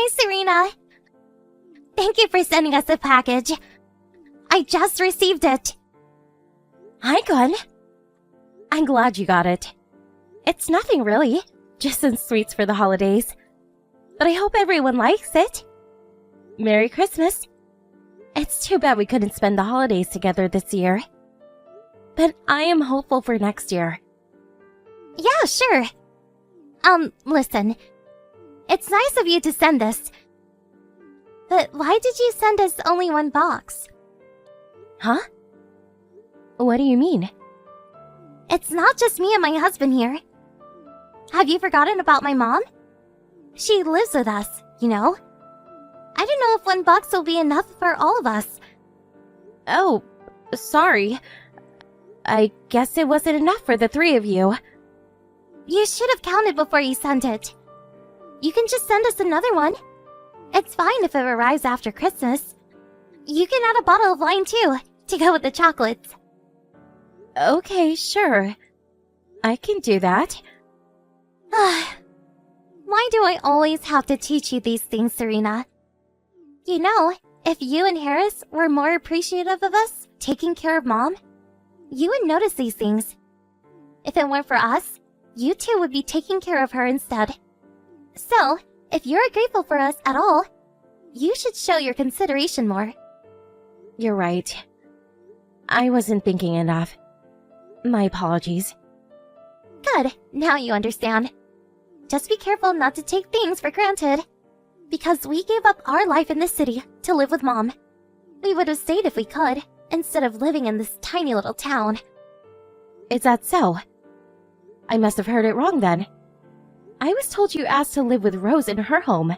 Hi, Serena. Thank you for sending us a package. I just received it. Hi, Gwen. I'm glad you got it. It's nothing really, just some sweets for the holidays. But I hope everyone likes it. Merry Christmas. It's too bad we couldn't spend the holidays together this year. But I am hopeful for next year. Yeah, sure. Listen. It's nice of you to send this. But why did you send us only one box? Huh? What do you mean? It's not just me and my husband here. Have you forgotten about my mom? She lives with us, you know? I don't know if one box will be enough for all of us. Oh, sorry. I guess it wasn't enough for the three of you. You should have counted before you sent it. You can just send us another one. It's fine if it arrives after Christmas. You can add a bottle of wine too, to go with the chocolates. Okay, sure. I can do that. Why do I always have to teach you these things, Serena? You know, if you and Harris were more appreciative of us taking care of Mom, you would notice these things. If it weren't for us, you two would be taking care of her instead. So, if you're grateful for us at all, you should show your consideration more. You're right. I wasn't thinking enough. My apologies. Good, now you understand. Just be careful not to take things for granted. Because we gave up our life in the city to live with Mom. We would have stayed if we could, instead of living in this tiny little town. Is that so? I must have heard it wrong then. I was told you asked to live with Rose in her home.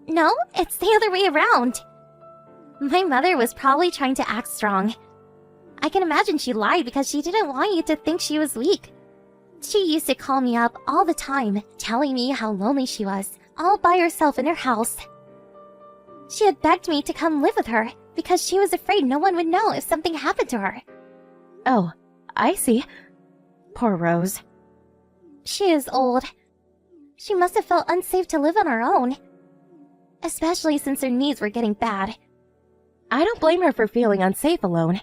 No, it's the other way around. My mother was probably trying to act strong. I can imagine she lied because she didn't want you to think she was weak. She used to call me up all the time, telling me how lonely she was, all by herself in her house. She had begged me to come live with her because she was afraid no one would know if something happened to her. Oh, I see. Poor Rose. She is old. She must have felt unsafe to live on her own. Especially since her knees were getting bad. I don't blame her for feeling unsafe alone.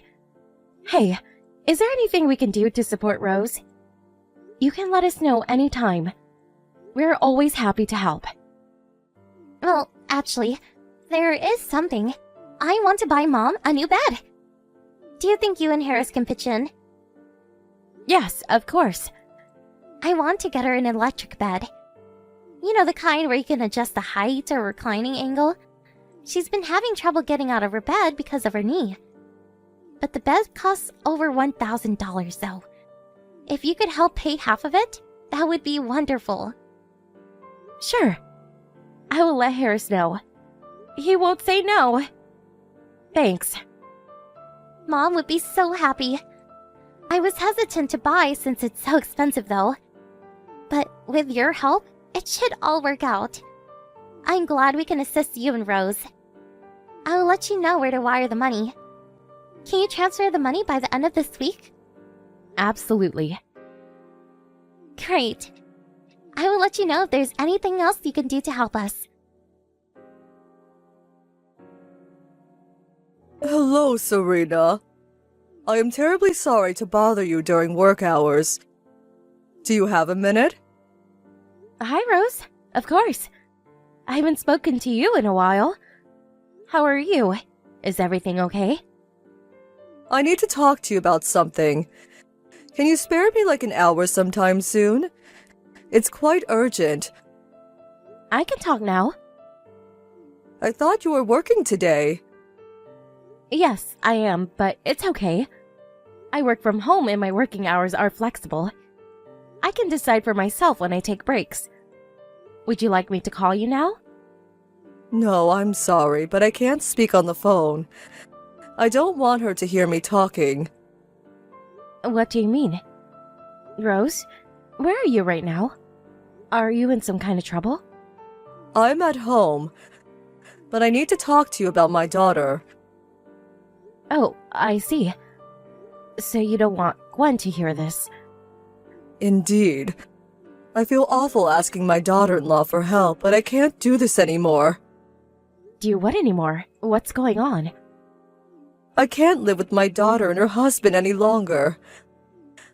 Hey, is there anything we can do to support Rose? You can let us know anytime. We're always happy to help. Well, actually, there is something. I want to buy Mom a new bed. Do you think you and Harris can pitch in? Yes, of course. I want to get her an electric bed. You know, the kind where you can adjust the height or reclining angle. She's been having trouble getting out of her bed because of her knee. But the bed costs over $1,000 though. If you could help pay half of it, that would be wonderful. Sure. I will let Harris know. He won't say no. Thanks. Mom would be so happy. I was hesitant to buy since it's so expensive though. But with your help, it should all work out. I'm glad we can assist you and Rose. I'll let you know where to wire the money. Can you transfer the money by the end of this week? Absolutely. Great. I will let you know if there's anything else you can do to help us. Hello, Serena. I am terribly sorry to bother you during work hours. Do you have a minute? Hi, Rose. Of course. I haven't spoken to you in a while. How are you? Is everything okay? I need to talk to you about something. Can you spare me like an hour sometime soon? It's quite urgent. I can talk now. I thought you were working today. Yes, I am, but it's okay. I work from home and my working hours are flexible. I can decide for myself when I take breaks. Would you like me to call you now? No, I'm sorry, but I can't speak on the phone. I don't want her to hear me talking. What do you mean? Rose, where are you right now? Are you in some kind of trouble? I'm at home, but I need to talk to you about my daughter. Oh, I see. So you don't want Gwen to hear this? Indeed. I feel awful asking my daughter-in-law for help, but I can't do this anymore. Do you what anymore? What's going on? I can't live with my daughter and her husband any longer.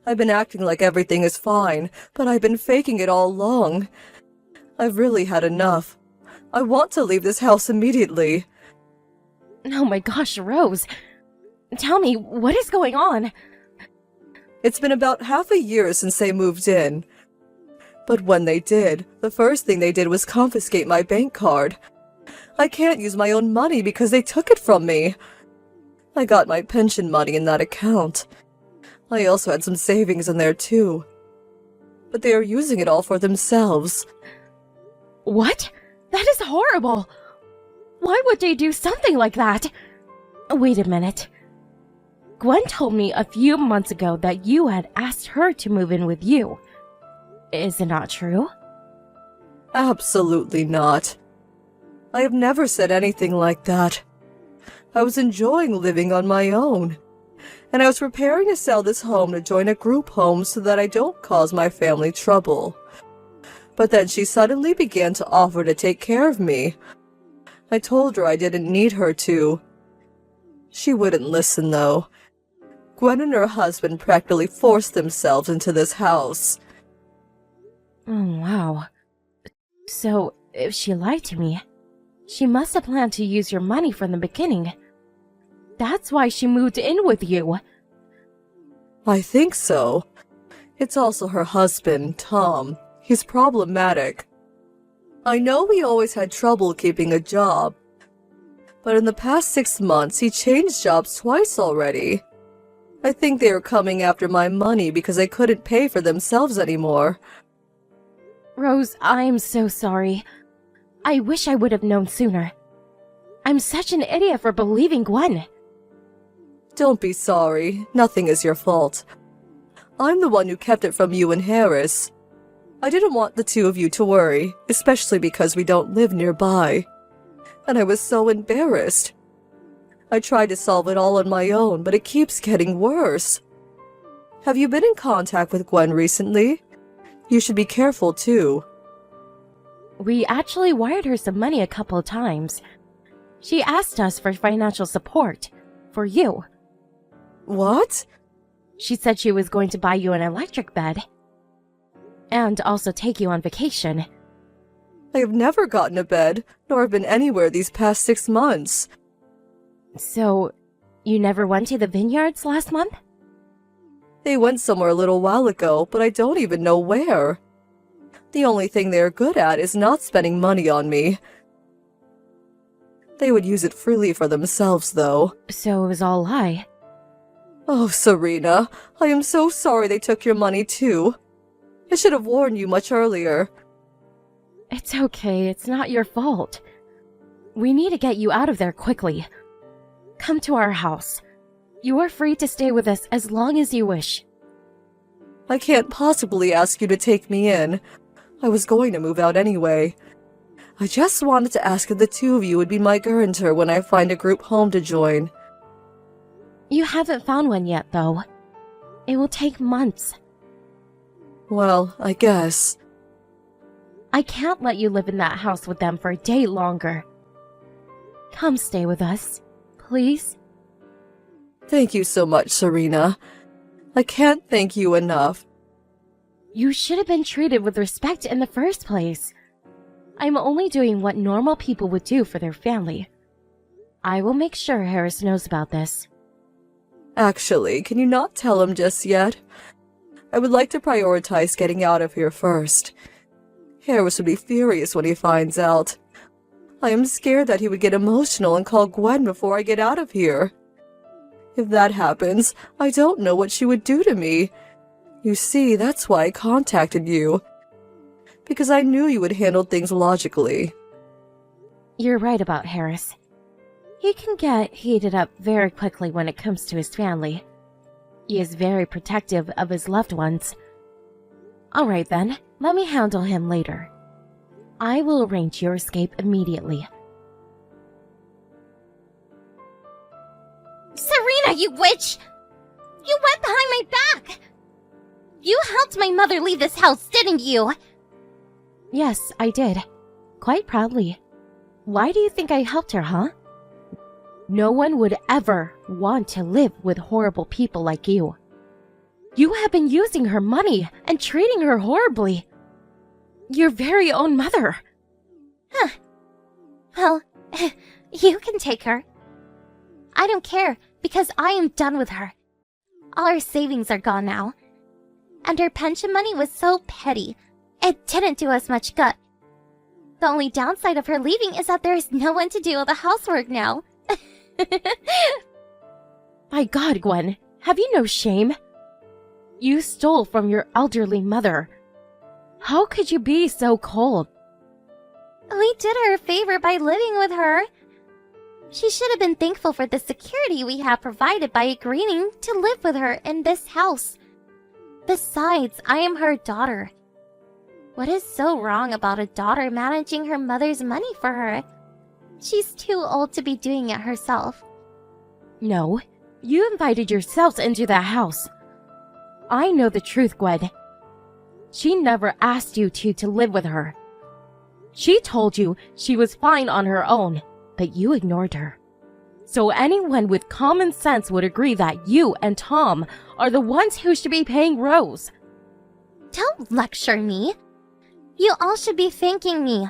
I've been acting like everything is fine, but I've been faking it all along. I've really had enough. I want to leave this house immediately. Oh my gosh, Rose. Tell me, what is going on? It's been about half a year since they moved in. But when they did, the first thing they did was confiscate my bank card. I can't use my own money because they took it from me. I got my pension money in that account. I also had some savings in there too. But they are using it all for themselves. What? That is horrible! Why would they do something like that? Wait a minute. Gwen told me a few months ago that you had asked her to move in with you. Is it not true? Absolutely not. I have never said anything like that. I was enjoying living on my own, and I was preparing to sell this home to join a group home so that I don't cause my family trouble. But then she suddenly began to offer to take care of me. I told her I didn't need her to. She wouldn't listen, though. Gwen and her husband practically forced themselves into this house. Oh, wow. So, if she lied to me, she must have planned to use your money from the beginning. That's why she moved in with you. I think so. It's also her husband, Tom. He's problematic. I know he always had trouble keeping a job, but in the past 6 months he changed jobs twice already. I think they were coming after my money because they couldn't pay for themselves anymore. Rose, I'm so sorry. I wish I would have known sooner. I'm such an idiot for believing Gwen. Don't be sorry. Nothing is your fault. I'm the one who kept it from you and Harris. I didn't want the two of you to worry, especially because we don't live nearby. And I was so embarrassed. I tried to solve it all on my own, but it keeps getting worse. Have you been in contact with Gwen recently? You should be careful, too. We actually wired her some money a couple of times. She asked us for financial support. For you. What? She said she was going to buy you an electric bed. And also take you on vacation. I have never gotten a bed, nor have been anywhere these past 6 months. So, you never went to the vineyards last month? They went somewhere a little while ago, but I don't even know where. The only thing they are good at is not spending money on me. They would use it freely for themselves, though. So it was all a lie. Oh, Serena, I am so sorry they took your money, too. I should have warned you much earlier. It's okay, it's not your fault. We need to get you out of there quickly. Come to our house. You are free to stay with us as long as you wish. I can't possibly ask you to take me in. I was going to move out anyway. I just wanted to ask if the two of you would be my guarantor when I find a group home to join. You haven't found one yet, though. It will take months. Well, I guess. I can't let you live in that house with them for a day longer. Come stay with us, please. Thank you so much, Serena. I can't thank you enough. You should have been treated with respect in the first place. I'm only doing what normal people would do for their family. I will make sure Harris knows about this. Actually, can you not tell him just yet? I would like to prioritize getting out of here first. Harris would be furious when he finds out. I am scared that he would get emotional and call Gwen before I get out of here. If that happens, I don't know what she would do to me. You see, that's why I contacted you. Because I knew you would handle things logically. You're right about Harris. He can get heated up very quickly when it comes to his family. He is very protective of his loved ones. Alright then, let me handle him later. I will arrange your escape immediately. Serena, you witch! You went behind my back! You helped my mother leave this house, didn't you? Yes, I did. Quite proudly. Why do you think I helped her, huh? No one would ever want to live with horrible people like you. You have been using her money and treating her horribly. Your very own mother. Huh. Well, you can take her. I don't care, because I am done with her. All our savings are gone now. And her pension money was so petty, it didn't do us much good. The only downside of her leaving is that there is no one to do all the housework now. My God, Gwen, have you no shame? You stole from your elderly mother. How could you be so cold? We did her a favor by living with her. She should have been thankful for the security we have provided by agreeing to live with her in this house. Besides, I am her daughter. What is so wrong about a daughter managing her mother's money for her? She's too old to be doing it herself. No, you invited yourselves into that house. I know the truth, Gwen. She never asked you to live with her. She told you she was fine on her own, but you ignored her. So anyone with common sense would agree that you and Tom are the ones who should be paying Rose. Don't lecture me. You all should be thanking me.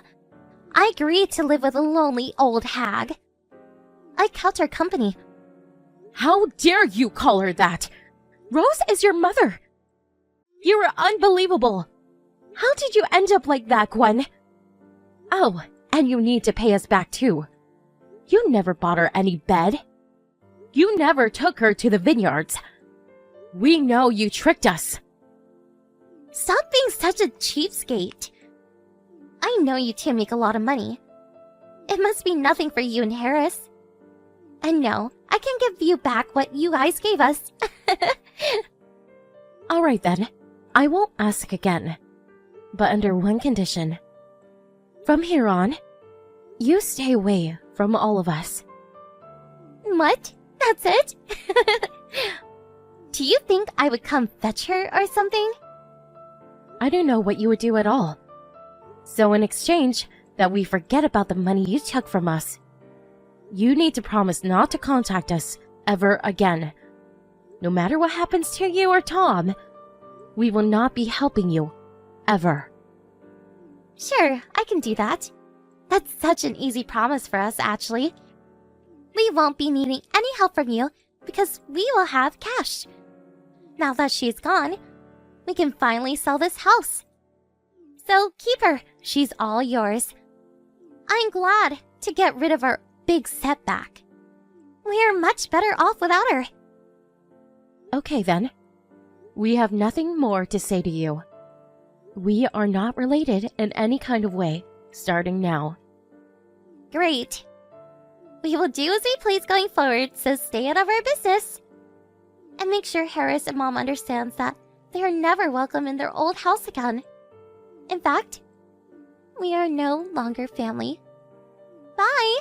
I agreed to live with a lonely old hag. I kept her company. How dare you call her that? Rose is your mother. You are unbelievable. How did you end up like that, Gwen? Oh, and you need to pay us back too. You never bought her any bed. You never took her to the vineyards. We know you tricked us. Stop being such a cheapskate. I know you two make a lot of money. It must be nothing for you and Harris. And no, I can give you back what you guys gave us. All right then, I won't ask again. But under one condition. From here on, you stay away from all of us. What? That's it? Do you think I would come fetch her or something? I don't know what you would do at all. So in exchange that we forget about the money you took from us, you need to promise not to contact us ever again. No matter what happens to you or Tom, we will not be helping you, ever. Sure, I can do that. That's such an easy promise for us, actually. We won't be needing any help from you because we will have cash. Now that she's gone, we can finally sell this house. So keep her. She's all yours. I'm glad to get rid of our big setback. We are much better off without her. Okay then. We have nothing more to say to you. We are not related in any kind of way, starting now. Great. We will do as we please going forward, so stay out of our business. And make sure Harris and Mom understands that they are never welcome in their old house again. In fact, we are no longer family. Bye!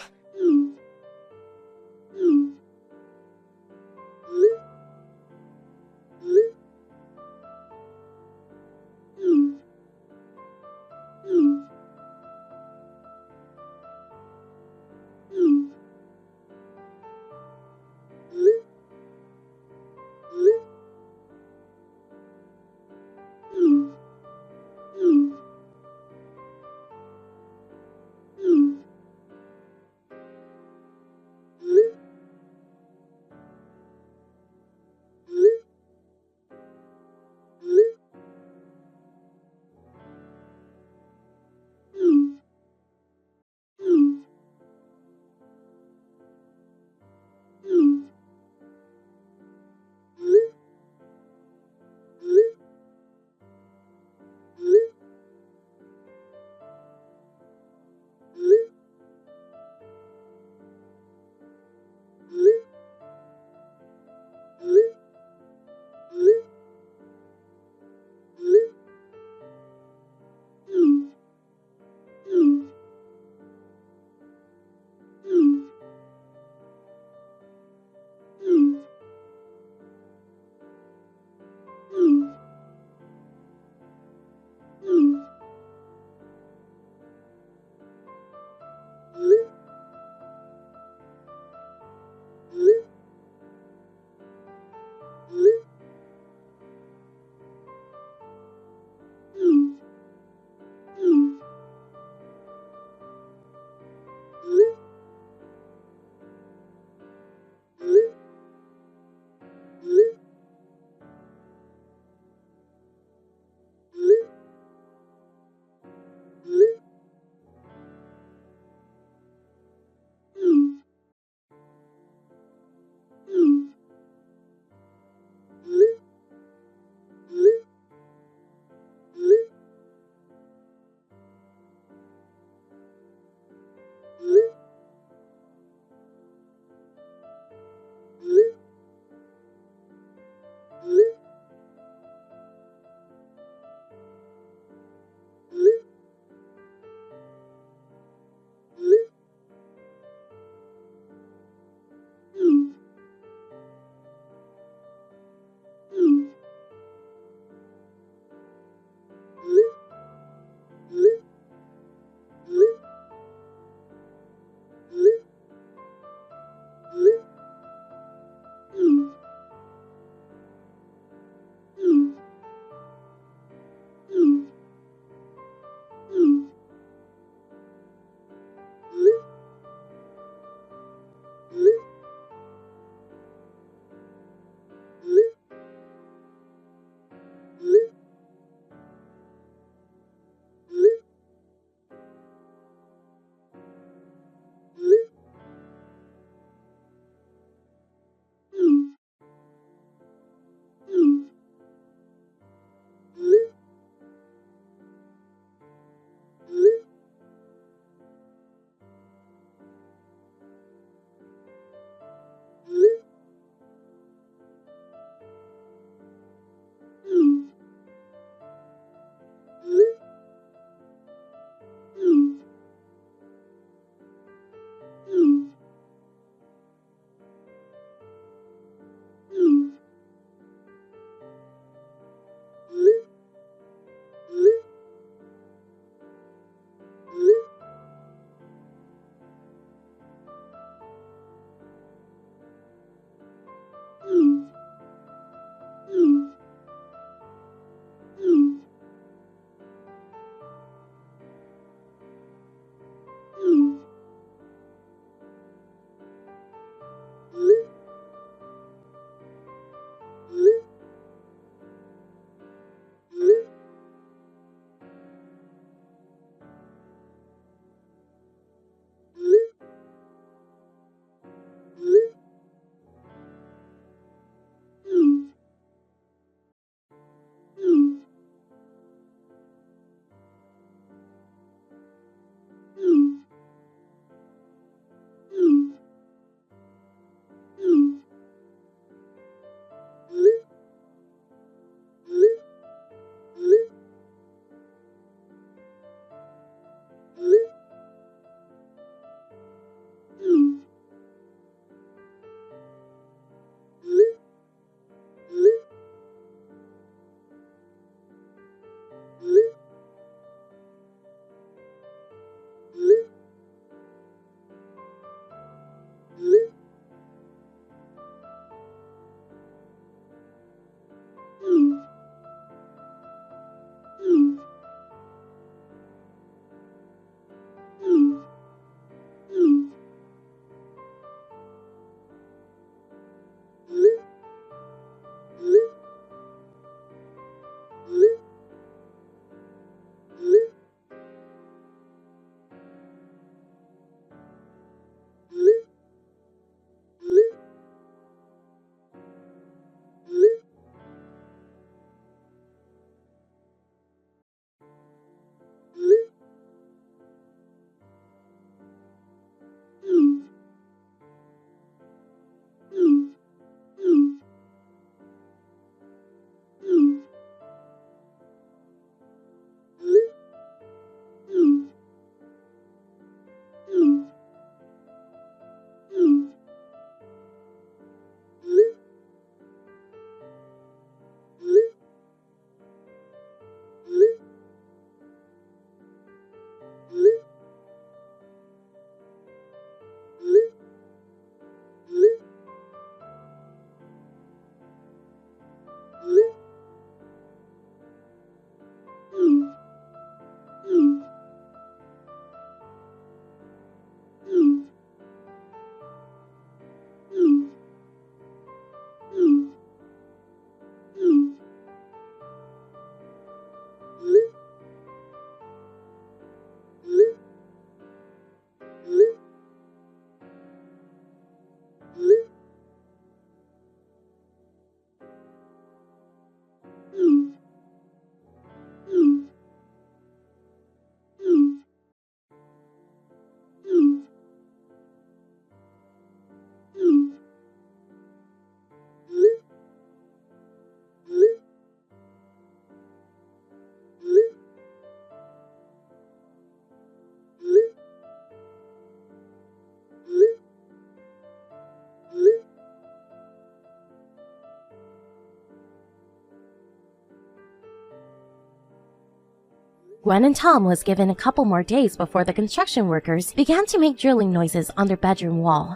Gwen and Tom was given a couple more days before the construction workers began to make drilling noises on their bedroom wall.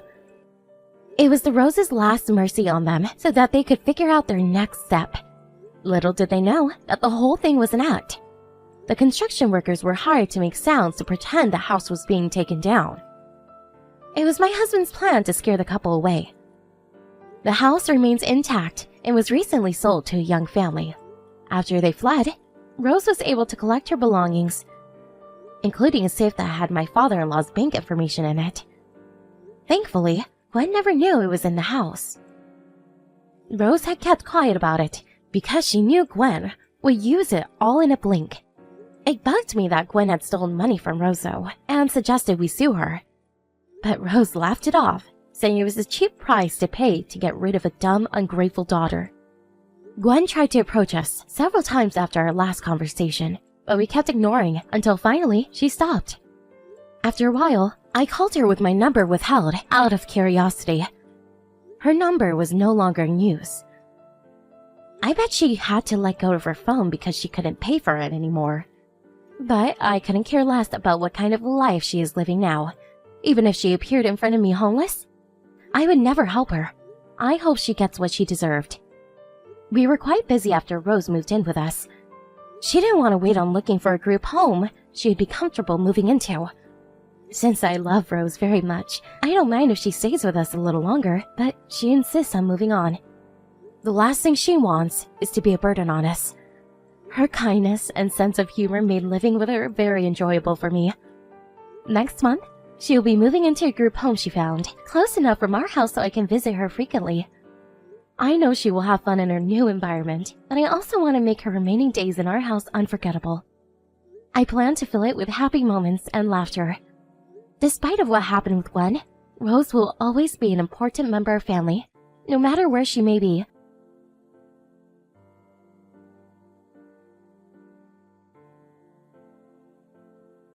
It was the Roses' last mercy on them so that they could figure out their next step. Little did they know that the whole thing was an act. The construction workers were hired to make sounds to pretend the house was being taken down. It was my husband's plan to scare the couple away. The house remains intact and was recently sold to a young family. After they fled, Rose was able to collect her belongings, including a safe that had my father-in-law's bank information in it. Thankfully, Gwen never knew it was in the house. Rose had kept quiet about it because she knew Gwen would use it all in a blink. It bugged me that Gwen had stolen money from Rosso and suggested we sue her. But Rose laughed it off, saying it was a cheap price to pay to get rid of a dumb, ungrateful daughter. Gwen tried to approach us several times after our last conversation, but we kept ignoring until finally she stopped. After a while, I called her with my number withheld out of curiosity. Her number was no longer in use. I bet she had to let go of her phone because she couldn't pay for it anymore. But I couldn't care less about what kind of life she is living now. Even if she appeared in front of me homeless, I would never help her. I hope she gets what she deserved. We were quite busy after Rose moved in with us. She didn't want to wait on looking for a group home she'd be comfortable moving into. Since I love Rose very much, I don't mind if she stays with us a little longer, but she insists on moving on. The last thing she wants is to be a burden on us. Her kindness and sense of humor made living with her very enjoyable for me. Next month, she'll be moving into a group home she found, close enough from our house so I can visit her frequently. I know she will have fun in her new environment, but I also want to make her remaining days in our house unforgettable. I plan to fill it with happy moments and laughter. Despite of what happened with Gwen, Rose will always be an important member of family, no matter where she may be.